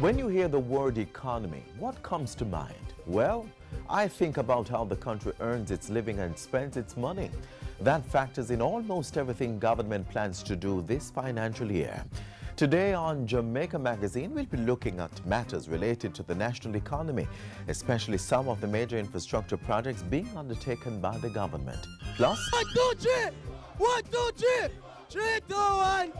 When you hear the word economy, what comes to mind? Well, I think about how the country earns its living and spends its money. That factors in almost everything government plans to do this financial year. Today on Jamaica Magazine, we'll be looking at matters related to the national economy, especially some of the major infrastructure projects being undertaken by the government. Plus, 1, 2, 3! 1, 2, 3! 3, 2, 1!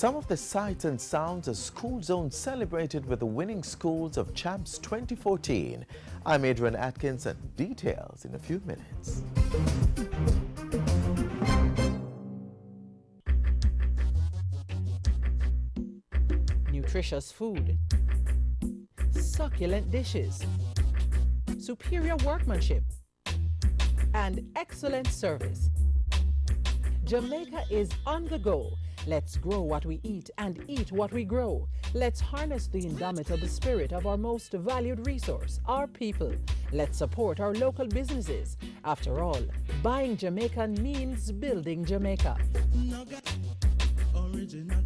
some of the sights and sounds a school zone celebrated with the winning schools of Champs 2014. I'm Adrian Atkinson. Details in a few minutes. Nutritious food, succulent dishes, superior workmanship, and excellent service. Jamaica is on the go. Let's grow what we eat and eat what we grow. Let's harness the indomitable spirit of our most valued resource, our people. Let's support our local businesses. After all, buying Jamaican means building Jamaica. Original.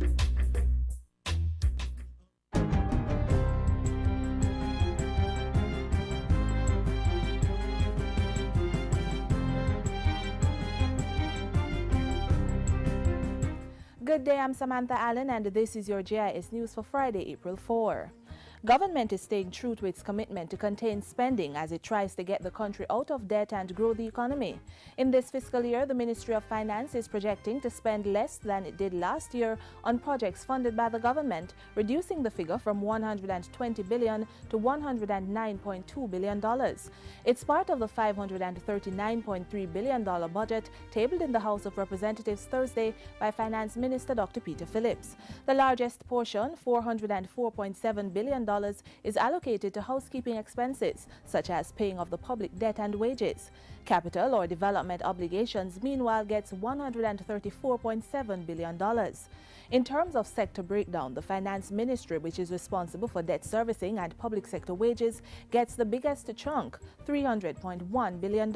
Good day, I'm Samantha Allen and this is your JIS News for Friday, April 4. Government is staying true to its commitment to contain spending as it tries to get the country out of debt and grow the economy. In this fiscal year, the Ministry of Finance is projecting to spend less than it did last year on projects funded by the government, reducing the figure from $120 billion to $109.2 billion. It's part of the $539.3 billion budget tabled in the House of Representatives Thursday by Finance Minister Dr. Peter Phillips. The largest portion, $404.7 billion, is allocated to housekeeping expenses, such as paying off the public debt and wages. Capital or development obligations, meanwhile, gets $134.7 billion. In terms of sector breakdown, the Finance Ministry, which is responsible for debt servicing and public sector wages, gets the biggest chunk, $300.1 billion.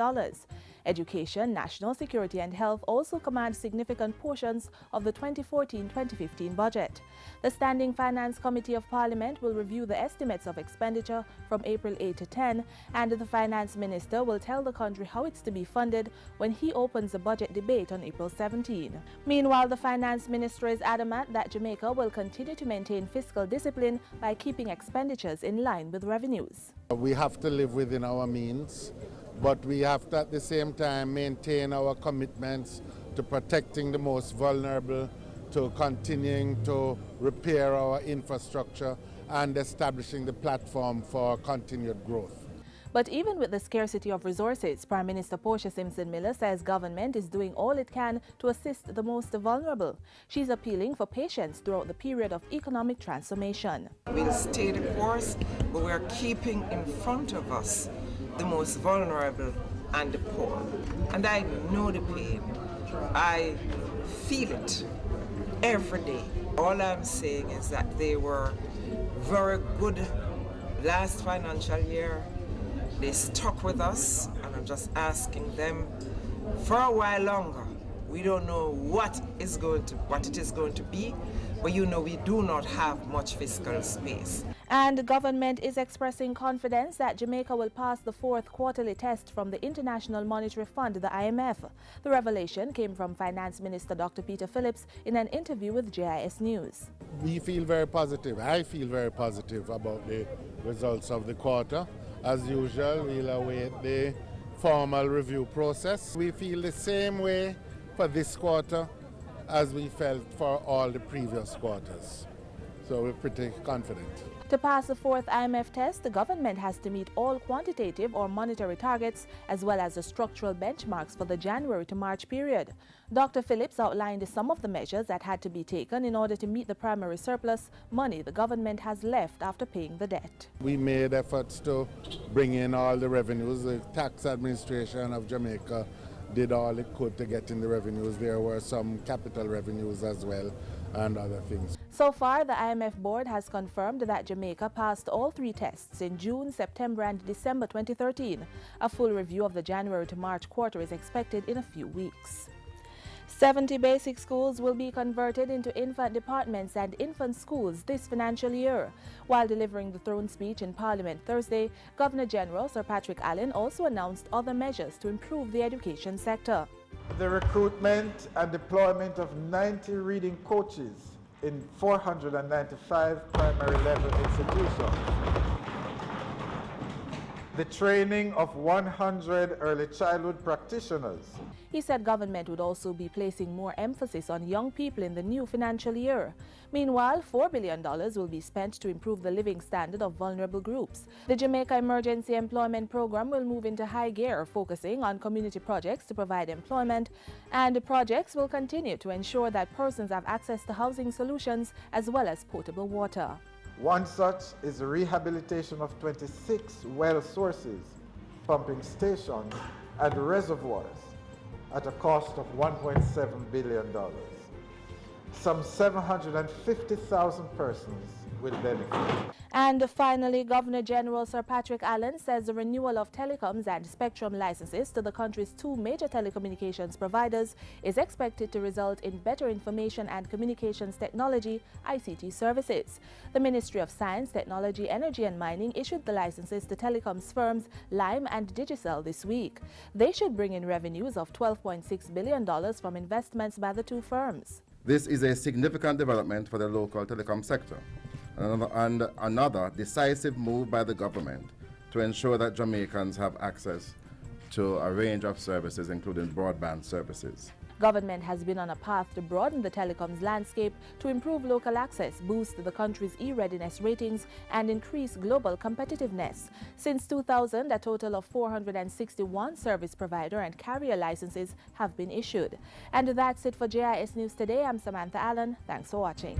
Education, national security and health also command significant portions of the 2014-2015 budget. The Standing Finance Committee of Parliament will review the estimates of expenditure from April 8 to 10, and the Finance Minister will tell the country how it's to be funded when he opens the budget debate on April 17. Meanwhile, the Finance Minister is adamant that Jamaica will continue to maintain fiscal discipline by keeping expenditures in line with revenues. We have to live within our means, but we have to at the same time maintain our commitments to protecting the most vulnerable, to continuing to repair our infrastructure and establishing the platform for continued growth. But even with the scarcity of resources, Prime Minister Portia Simpson-Miller says government is doing all it can to assist the most vulnerable. She's appealing for patience throughout the period of economic transformation. We'll stay the course, but we're keeping in front of us the most vulnerable and the poor. And I know the pain. I feel it every day. All I'm saying is that they were very good last financial year. They stuck with us, and I'm just asking them for a while longer. We don't know what it is going to be, but you know we do not have much fiscal space. And the government is expressing confidence that Jamaica will pass the fourth quarterly test from the International Monetary Fund, the IMF. The revelation came from Finance Minister Dr. Peter Phillips in an interview with JIS News. We feel very positive. I feel very positive about the results of the quarter. As usual, we'll await the formal review process. We feel the same way for this quarter as we felt for all the previous quarters. So we're pretty confident. To pass the fourth IMF test, the government has to meet all quantitative or monetary targets as well as the structural benchmarks for the January to March period. Dr. Phillips outlined some of the measures that had to be taken in order to meet the primary surplus money the government has left after paying the debt. We made efforts to bring in all the revenues. The tax administration of Jamaica did all it could to get in the revenues. There were some capital revenues as well. and other things. So far, the IMF board has confirmed that Jamaica passed all 3 tests in June, September and December 2013. A full review of the January to March quarter is expected in a few weeks. 70 basic schools will be converted into infant departments and infant schools this financial year. While delivering the throne speech in Parliament Thursday, Governor General Sir Patrick Allen also announced other measures to improve the education sector. The recruitment and deployment of 90 reading coaches in 495 primary level institutions. The training of 100 early childhood practitioners. He said government would also be placing more emphasis on young people in the new financial year. Meanwhile, $4 billion will be spent to improve the living standard of vulnerable groups. The Jamaica Emergency Employment Program will move into high gear, focusing on community projects to provide employment, and the projects will continue to ensure that persons have access to housing solutions as well as potable water. One such is the rehabilitation of 26 well sources, pumping stations, and reservoirs at a cost of $1.7 billion. Some 750,000 persons will benefit. And finally, Governor General Sir Patrick Allen says the renewal of telecoms and spectrum licenses to the country's 2 major telecommunications providers is expected to result in better information and communications technology (ICT) services. The Ministry of Science, Technology, Energy and Mining issued the licenses to telecoms firms Lime and Digicel this week. They should bring in revenues of $12.6 billion from investments by the 2 firms. This is a significant development for the local telecom sector, and another decisive move by the government to ensure that Jamaicans have access to a range of services, including broadband services. Government has been on a path to broaden the telecoms landscape to improve local access, boost the country's e-readiness ratings, and increase global competitiveness. Since 2000, a total of 461 service provider and carrier licenses have been issued. And that's it for JIS News Today. I'm Samantha Allen. Thanks for watching.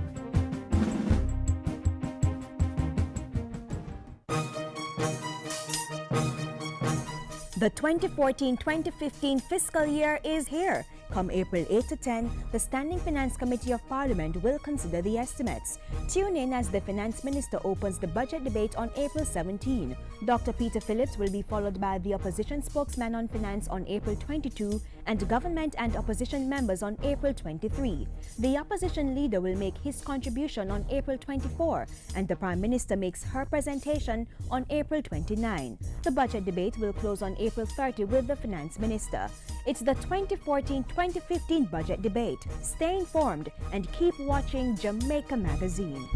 The 2014-2015 fiscal year is here. Come April 8 to 10, the Standing Finance Committee of Parliament will consider the estimates. Tune in as the Finance Minister opens the budget debate on April 17. Dr. Peter Phillips will be followed by the Opposition Spokesman on Finance on April 22 and Government and Opposition members on April 23. The Opposition Leader will make his contribution on April 24 and the Prime Minister makes her presentation on April 29. The budget debate will close on April 30 with the Finance Minister. It's the 2014-2015 budget debate. Stay informed and keep watching Jamaica Magazine.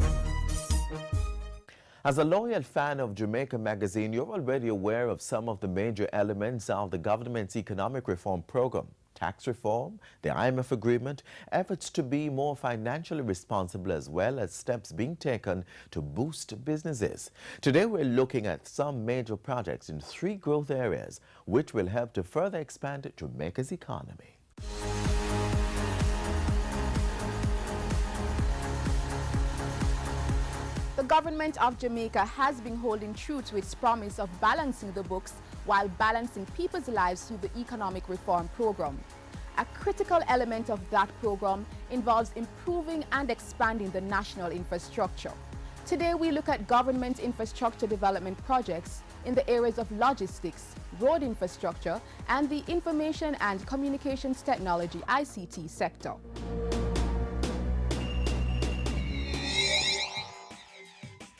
As a loyal fan of Jamaica Magazine, you're already aware of some of the major elements of the government's economic reform program. Tax reform, the IMF agreement, efforts to be more financially responsible, as well as steps being taken to boost businesses. Today we're looking at some major projects in 3 growth areas which will help to further expand Jamaica's economy. The government of Jamaica has been holding true to its promise of balancing the books while balancing people's lives through the economic reform program. A critical element of that program involves improving and expanding the national infrastructure. Today we look at government infrastructure development projects in the areas of logistics, road infrastructure, and the information and communications technology (ICT) sector.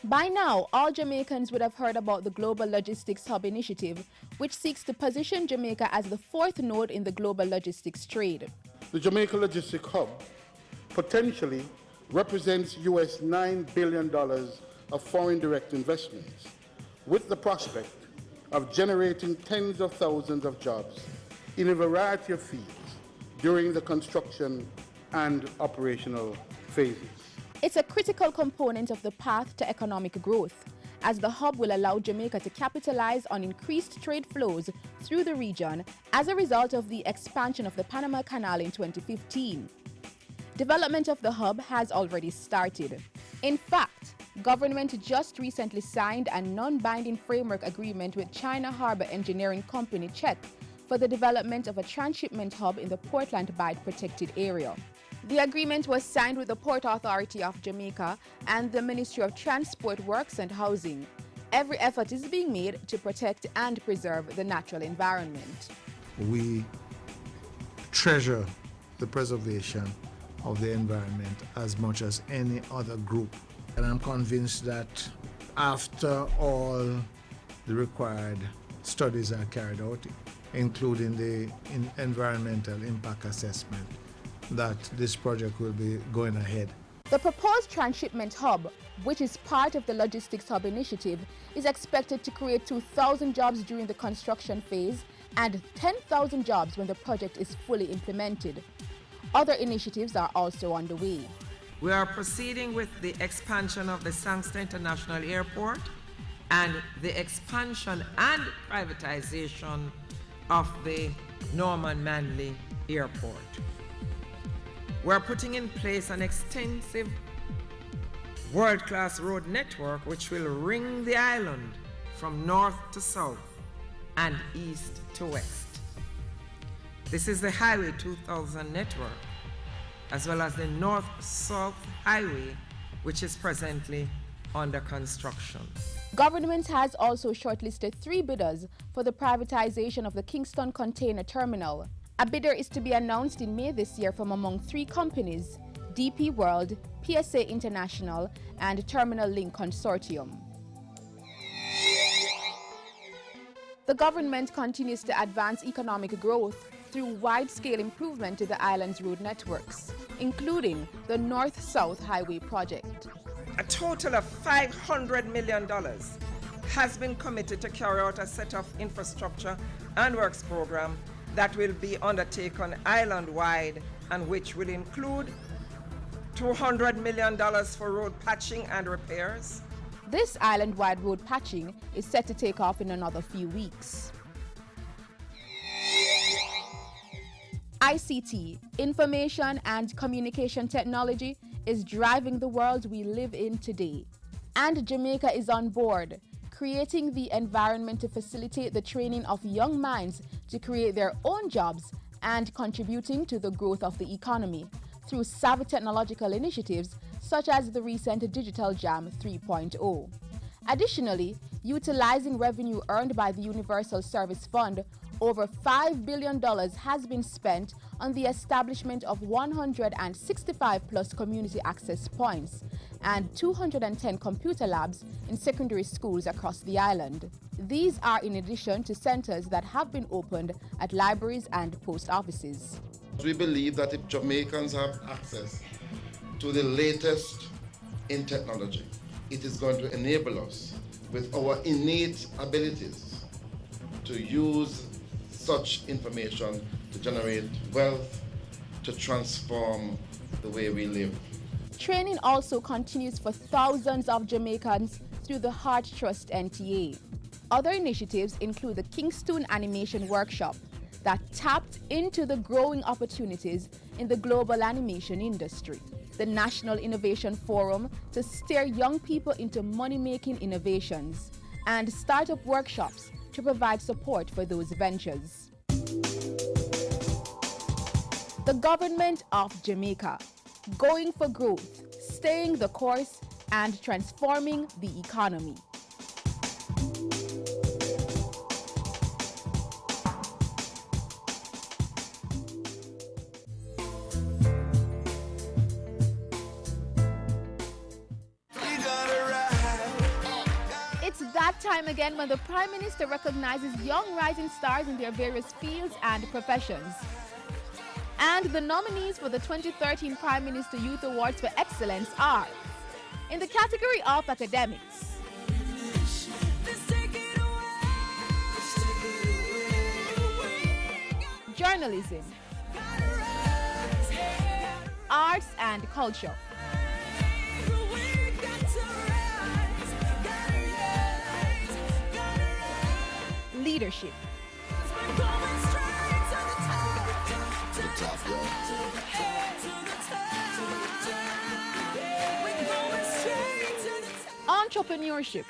By now, all Jamaicans would have heard about the Global Logistics Hub initiative, which seeks to position Jamaica as the 4th node in the global logistics trade. The Jamaica Logistics Hub potentially represents US $9 billion of foreign direct investments, with the prospect of generating tens of thousands of jobs in a variety of fields during the construction and operational phases. It's a critical component of the path to economic growth, as the hub will allow Jamaica to capitalize on increased trade flows through the region as a result of the expansion of the Panama Canal in 2015. Development of the hub has already started. In fact, government just recently signed a non-binding framework agreement with China Harbour Engineering Company, CHEC, for the development of a transshipment hub in the Portland Bight protected area. The agreement was signed with the Port Authority of Jamaica and the Ministry of Transport, Works and Housing. Every effort is being made to protect and preserve the natural environment. We treasure the preservation of the environment as much as any other group. And I'm convinced that after all the required studies are carried out, including the environmental impact assessment, that this project will be going ahead. The proposed transshipment hub, which is part of the Logistics Hub initiative, is expected to create 2,000 jobs during the construction phase and 10,000 jobs when the project is fully implemented. Other initiatives are also underway. We are proceeding with the expansion of the Sangster International Airport and the expansion and privatization of the Norman Manley Airport. We're putting in place an extensive world-class road network which will ring the island from north to south and east to west. This is the Highway 2000 network, as well as the North-South Highway, which is presently under construction. Government has also shortlisted 3 bidders for the privatization of the Kingston Container Terminal. A bidder is to be announced in May this year from among 3 companies: DP World, PSA International, and Terminal Link Consortium. The government continues to advance economic growth through wide-scale improvement to the island's road networks, including the North-South Highway project. A total of $500 million has been committed to carry out a set of infrastructure and works program that will be undertaken island-wide and which will include $200 million for road patching and repairs. This island-wide road patching is set to take off in another few weeks. ICT, information and communication technology, is driving the world we live in today. And Jamaica is on board, creating the environment to facilitate the training of young minds to create their own jobs and contributing to the growth of the economy through savvy technological initiatives such as the recent Digital Jam 3.0. Additionally, utilizing revenue earned by the Universal Service Fund, over $5 billion has been spent on the establishment of 165 plus community access points and 210 computer labs in secondary schools across the island. These are in addition to centers that have been opened at libraries and post offices. We believe that if Jamaicans have access to the latest in technology, it is going to enable us with our innate abilities to use such information to generate wealth, to transform the way we live. Training also continues for thousands of Jamaicans through the Heart Trust NTA. Other initiatives include the Kingston Animation Workshop that tapped into the growing opportunities in the global animation industry, the National Innovation Forum to steer young people into money-making innovations, and startup workshops to provide support for those ventures. The government of Jamaica, going for growth, staying the course, and transforming the economy. It's that time again when the Prime Minister recognizes young rising stars in their various fields and professions. And the nominees for the 2013 Prime Minister Youth Awards for Excellence are, in the category of academics, journalism, arts and culture, leadership, entrepreneurship,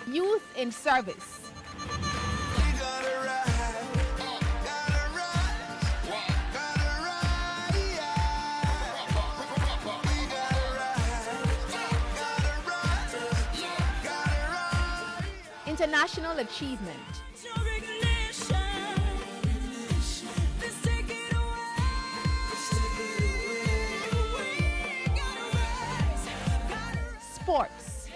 youth in service, international achievement. Sports.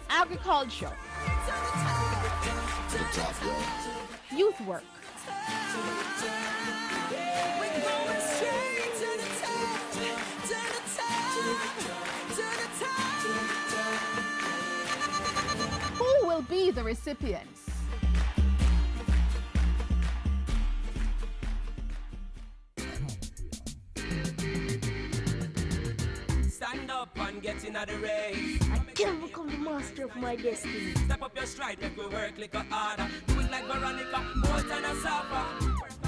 Agriculture. Youth work. Who will be the recipients? Stand up and get in the race. I can become the master of my destiny. Step up your stride, make we work like a harder. Do it like Veronica, more than a supper.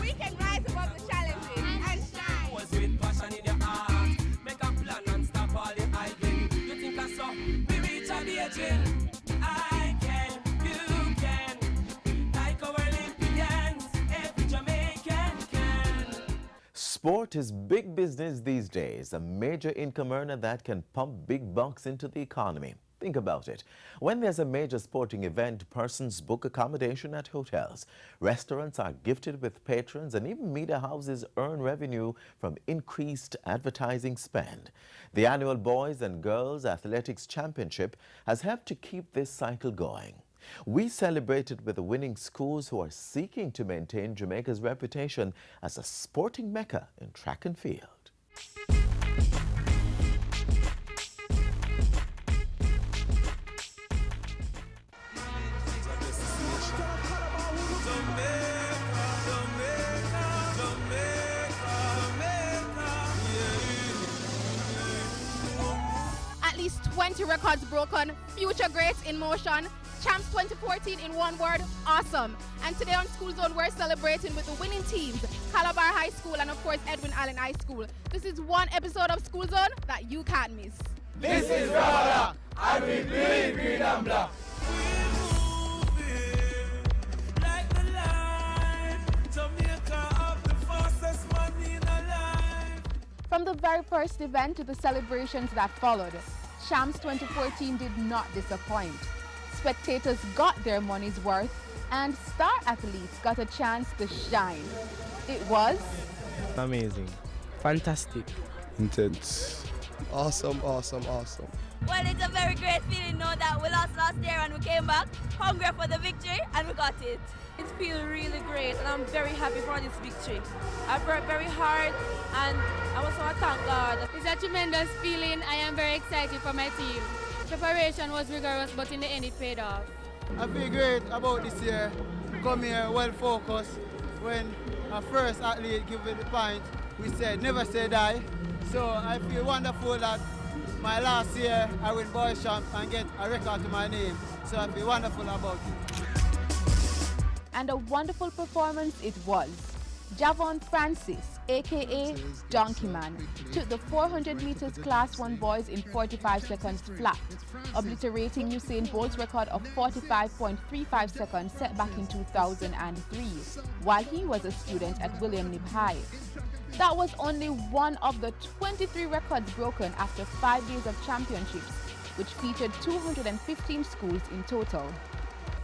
We can rise above the challenges and shine. Was with passion in your heart. Make a plan and stop all the idling. You think I saw we reach a the aging. I can, you can. Like our Olympians, every Jamaican can. Sport is big business these days, a major income earner that can pump big bucks into the economy. Think about it. When there's a major sporting event, persons book accommodation at hotels. Restaurants are gifted with patrons, and even media houses earn revenue from increased advertising spend. The annual Boys and Girls Athletics Championship has helped to keep this cycle going. We celebrated with the winning schools who are seeking to maintain Jamaica's reputation as a sporting mecca in track and field. At least 20 records broken, future greats in motion. Champs 2014 in one word, awesome. And today on School Zone, we're celebrating with the winning teams, Calabar High School and of course Edwin Allen High School. This is one episode of School Zone that you can't miss. This is Rara, and we bleed green and black. From the very first event to the celebrations that followed, Champs 2014 did not disappoint. Spectators got their money's worth, and star athletes got a chance to shine. It was amazing, fantastic, intense, awesome, awesome, awesome. Well, it's a very great feeling now that we lost last year and we came back hungry for the victory and we got it. It feels really great and I'm very happy for this victory. I've worked very hard and I also want to thank God. It's a tremendous feeling. I am very excited for my team. Preparation was rigorous, but in the end it paid off. I feel great about this year. Come here well focused. When our first athlete gave it the point, we said never say die. So I feel wonderful that my last year I win boys champ and get a record to my name. So I feel wonderful about it. And a wonderful performance it was. Javon Francis, aka Donkey Man, took the 400 meters Class 1 boys in 45 seconds flat, obliterating Usain Bolt's record of 45.35 seconds set back in 2003, while he was a student at William Knibb High. That was only one of the 23 records broken after 5 days of championships, which featured 215 schools in total.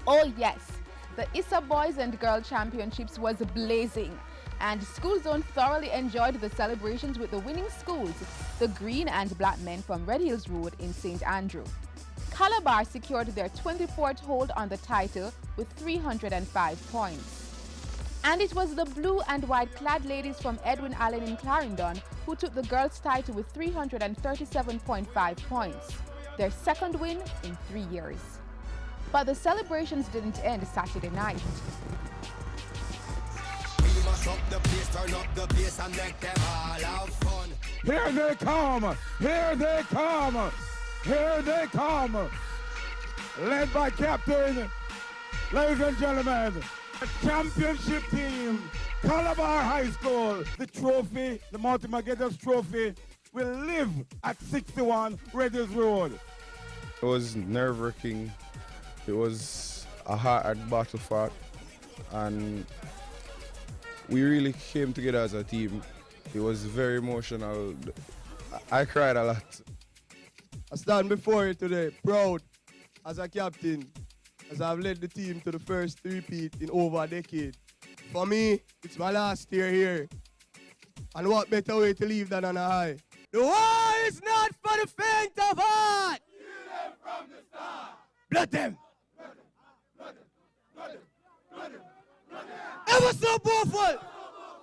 Oh yes, the ISA Boys and Girl Championships was blazing, and School Zone thoroughly enjoyed the celebrations with the winning schools, the Green and Black Men from Red Hills Road in St. Andrew. Calabar secured their 24th hold on the title with 305 points. And it was the blue and white clad ladies from Edwin Allen in Clarendon who took the girls' title with 337.5 points, their second win in 3 years. But the celebrations didn't end Saturday night. Here they come! Here they come! Here they come! Led by Captain, ladies and gentlemen, the championship team, Calabar High School. The trophy, the Multi-Mageddon trophy, will live at 61 Red Hills Road. It was nerve-wracking. It was a hard battle fought, and we really came together as a team. It was very emotional. I cried a lot. I stand before you today, proud as a captain, as I've led the team to the first three-peat in over a decade. For me, it's my last year here. And what better way to leave than on a high? The war is not for the faint of heart! Kill them from the start! Blood them! Ever so powerful!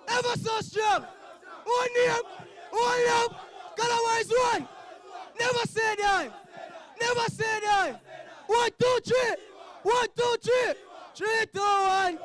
Ever so strong! One name! One love! Color is one! Never say die! Never say die! 1, 2, 3! 1, 2, 3! 3, 2, 1!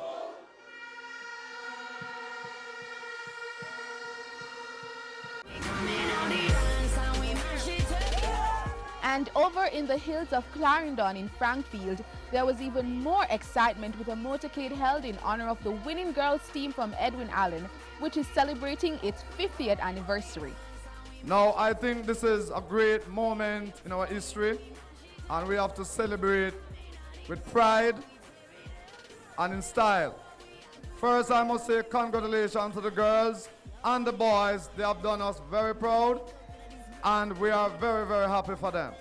And over in the hills of Clarendon in Frankfield, there was even more excitement with a motorcade held in honor of the winning girls team from Edwin Allen, which is celebrating its 50th anniversary. Now, I think this is a great moment in our history, and we have to celebrate with pride and in style. First, I must say congratulations to the girls and the boys. They have done us very proud, and we are very, very happy for them.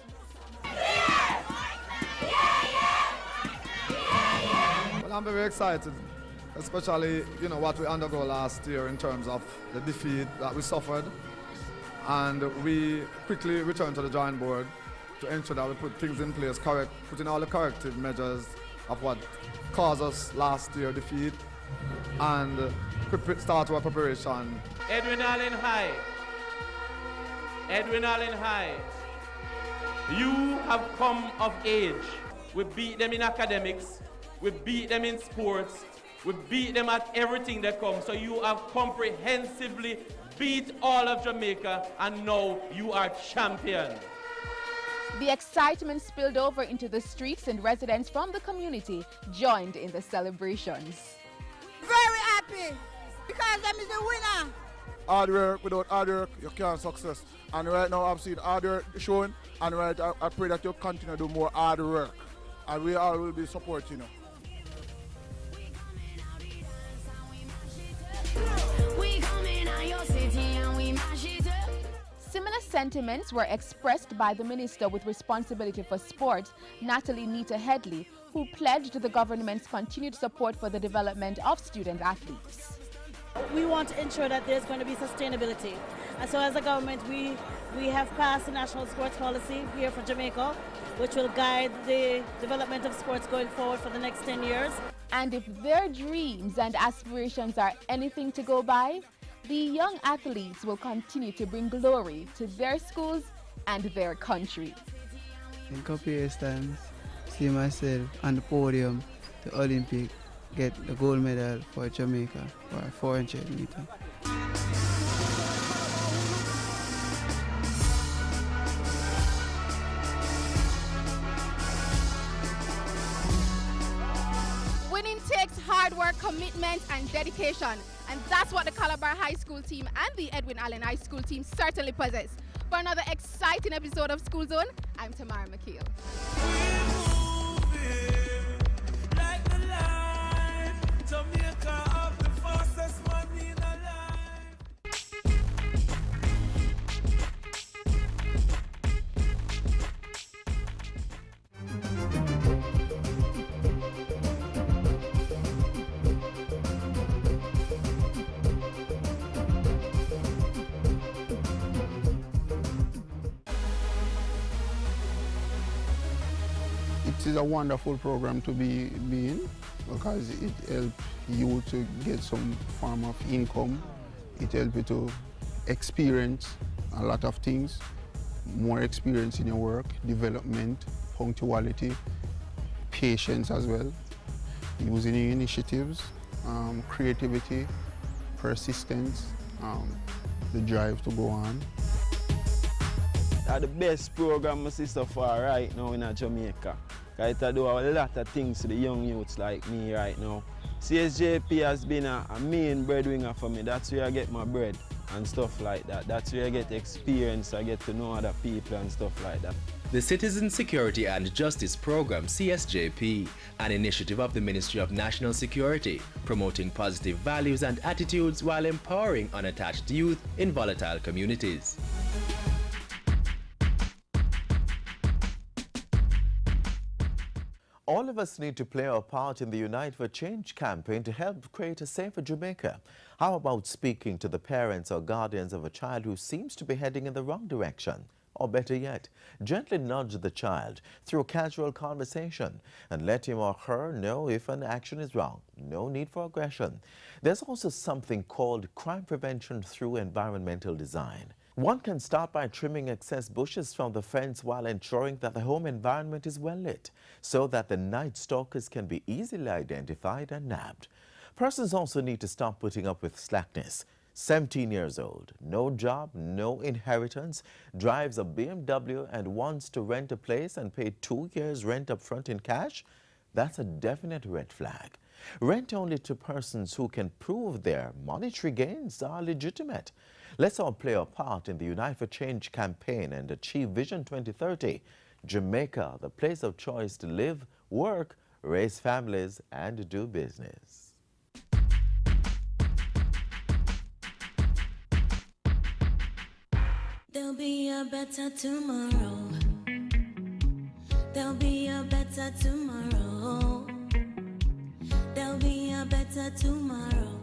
Well, I'm very excited, especially, what we undergo last year in terms of the defeat that we suffered. And we quickly returned to the drawing board to ensure that we put things in place, putting all the corrective measures of what caused us last year defeat, and start our preparation. Edwin Allen High. Edwin Allen High. You have come of age. We beat them in academics. We beat them in sports. We beat them at everything that comes. So you have comprehensively beat all of Jamaica, and now you are champion. The excitement spilled over into the streets, and residents from the community joined in the celebrations. Very happy because them is the winner. Hard work, without hard work, you can't success. And right now I've seen hard work showing, and right, I pray that you continue to do more hard work. And we all will be supporting you. Similar sentiments were expressed by the Minister with responsibility for sport, Natalie Nita Headley, who pledged the government's continued support for the development of student athletes. We want to ensure that there's going to be sustainability. And so as a government, we have passed a national sports policy here for Jamaica, which will guide the development of sports going forward for the next 10 years. And if their dreams and aspirations are anything to go by, the young athletes will continue to bring glory to their schools and their country. In a couple years' time, see myself on the podium, the Olympic, get the gold medal for Jamaica for 400 meters. Winning takes hard work, commitment, and dedication. And that's what the Calabar High School team and the Edwin Allen High School team certainly possess. For another exciting episode of School Zone, I'm Tamara McKeel. Like the line, Jamaica of the fastest money in alive. It is a wonderful program to be in because it helps you to get some form of income. It helps you to experience a lot of things, more experience in your work, development, punctuality, patience as well, using your initiatives, creativity, persistence, the drive to go on. That's the best program I see so far right now in Jamaica. It do a lot of things to the young youths like me right now. CSJP has been a main breadwinner for me. That's where I get my bread. and stuff like that. That's where I get experience, I get to know other people and stuff like that. The Citizen Security and Justice Program, CSJP, an initiative of the Ministry of National Security, promoting positive values and attitudes while empowering unattached youth in volatile communities. All of us need to play our part in the Unite for Change campaign to help create a safer Jamaica. How about speaking to the parents or guardians of a child who seems to be heading in the wrong direction? Or better yet, gently nudge the child through a casual conversation and let him or her know if an action is wrong. No need for aggression. There's also something called crime prevention through environmental design. One can start by trimming excess bushes from the fence while ensuring that the home environment is well lit so that the night stalkers can be easily identified and nabbed. Persons also need to stop putting up with slackness. 17 years old, no job, no inheritance, drives a BMW and wants to rent a place and pay 2 years rent up front in cash? That's a definite red flag. Rent only to persons who can prove their monetary gains are legitimate. Let's all play our part in the Unite for Change campaign and achieve Vision 2030. Jamaica, the place of choice to live, work, raise families, and do business. There'll be a better tomorrow. There'll be a better tomorrow. There'll be a better tomorrow.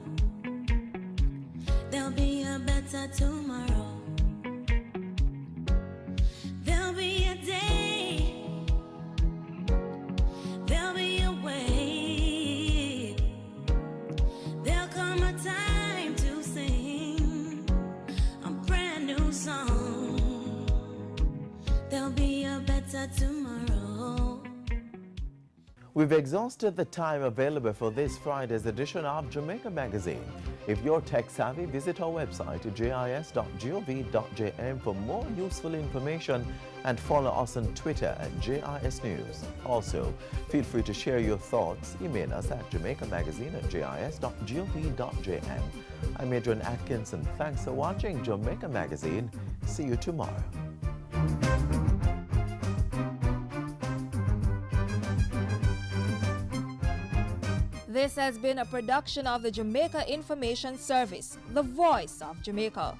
There'll be a better tomorrow. There'll be a day. There'll be a way. There'll come a time to sing a brand new song. There'll be a better tomorrow. We've exhausted the time available for this Friday's edition of Jamaica Magazine. If you're tech savvy, visit our website at jis.gov.jm for more useful information and follow us on Twitter at JIS News. Also, feel free to share your thoughts. Email us at jamaicamagazine@jis.gov.jm. I'm Adrian Atkinson. Thanks for watching Jamaica Magazine. See you tomorrow. This has been a production of the Jamaica Information Service, the voice of Jamaica.